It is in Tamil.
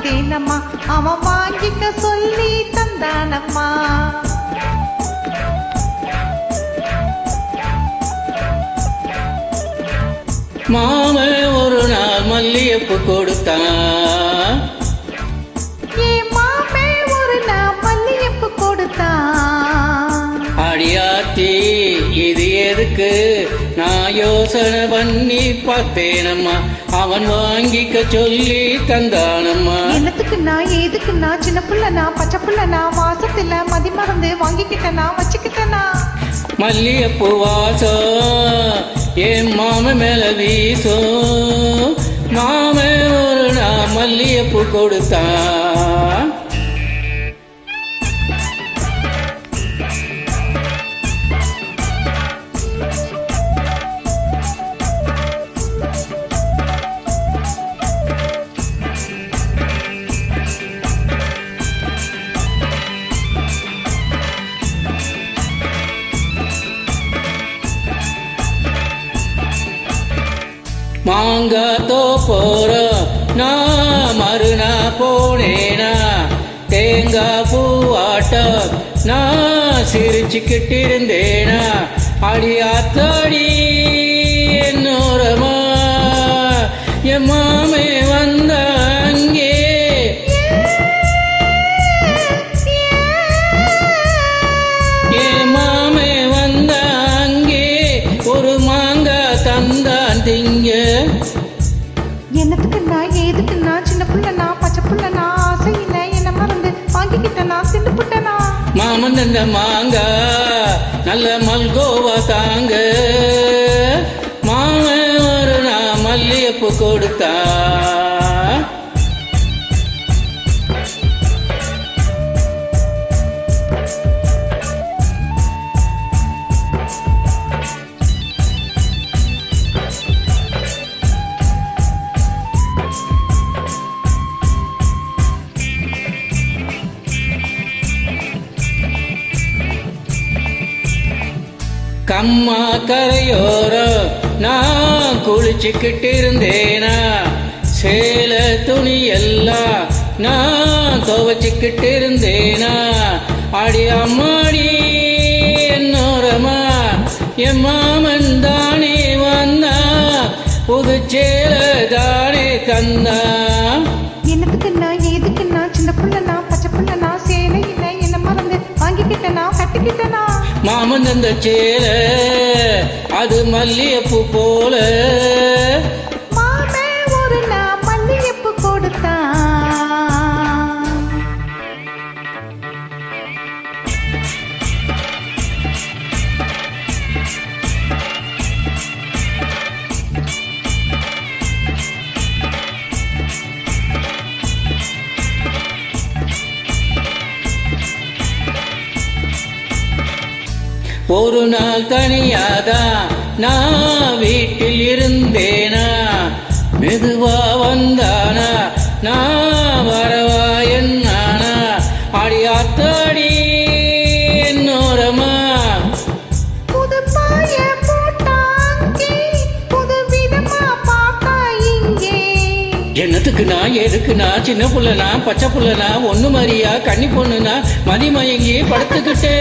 பார்த்தேனம்மா, அவன் வாங்கிக்க சொல்லி தந்தானம்மா. மாமன் ஒரு நாள் மல்லியப்பு கொடுத்தான். என் மாமே ஒரு நாள் மல்லியப்பு கொடுத்தான். அடியாத்தி இது எதுக்கு நான் யோசனை பண்ணி பார்த்தேனம்மா, அவன் வாங்கிக்க சொல்லி தந்தானம்மா. என்னத்துக்கு நான் எதுக்கு நான் சின்ன புள்ள நான் பச்சை புள்ள நான் வாசத்துல மதி மறந்து வாங்கிக்கிட்டனா வச்சுக்கிட்டனா. மல்லியப்பு வாசம் என் மாம மேல வீசும். மாம ஒரு நாள் மல்லியப்பு கொடுத்தான். மாங்காத்தோ போறோம் நான் மறுநா போனேனா, தேங்காய் பூவாட்டம் நான் சிரிச்சுக்கிட்டு இருந்தேனா. அடி ஆத்தாடி என்னோரமா என் மாமே வந்த அங்கே. என் மாமே வந்த அங்கே ஒரு மாங்கா தந்தான் திங்க. என்னத்துக்கு நான் எதுக்கு நான் சின்ன புள்ள நான் பச்சை புள்ள நான் ஆசையில என்ன மறந்து வாங்கிக்கிட்டனா திண்டு புட்டனா. மாமன் தந்த மாங்கா நல்ல மல்கோவா தாங்க. மாமன் ஒரு நான் மல்லியப்பு கொடுத்தா. கம்மா கரையோரம் நான் குளிச்சுக்கிட்டு இருந்தேனா, சேல துணி எல்லாம் நான் துவச்சிக்கிட்டு இருந்தேனா. அடி அம்மாடி என்னோரமா என் மாமன் தானே வந்தா, புது சேல தானே தந்தா. என்னத்துக்கு நான் எதுக்கு நான் சின்ன புள்ள நான் பச்சை புள்ள நான் சேலையில என்ன மறந்து வாங்கிக்கிட்டனா கட்டிக்கிட்டனா. மாமன் தந்த சேல அது மல்லியப்பு போல. மாமே ஒரு நாள் மல்லியப்பு கொடுத்தான். ஒரு நாள் தனியாதான் நான் வீட்டில் இருந்தேனா, மெதுவா வந்தானா நான் வரவா என்னானா. அடி ஆத்தாடி என்னோரமா புது பாய போட்டாங்கே புது விதமா பாக்கா இங்கே. என்னத்துக்கு நான் எதுக்கு நான் சின்ன புள்ளனா பச்சை புள்ளனா ஒண்ணு மாதிரியா கன்னி பொண்ணுனா மதி மயங்கி படுத்துக்கிட்டே.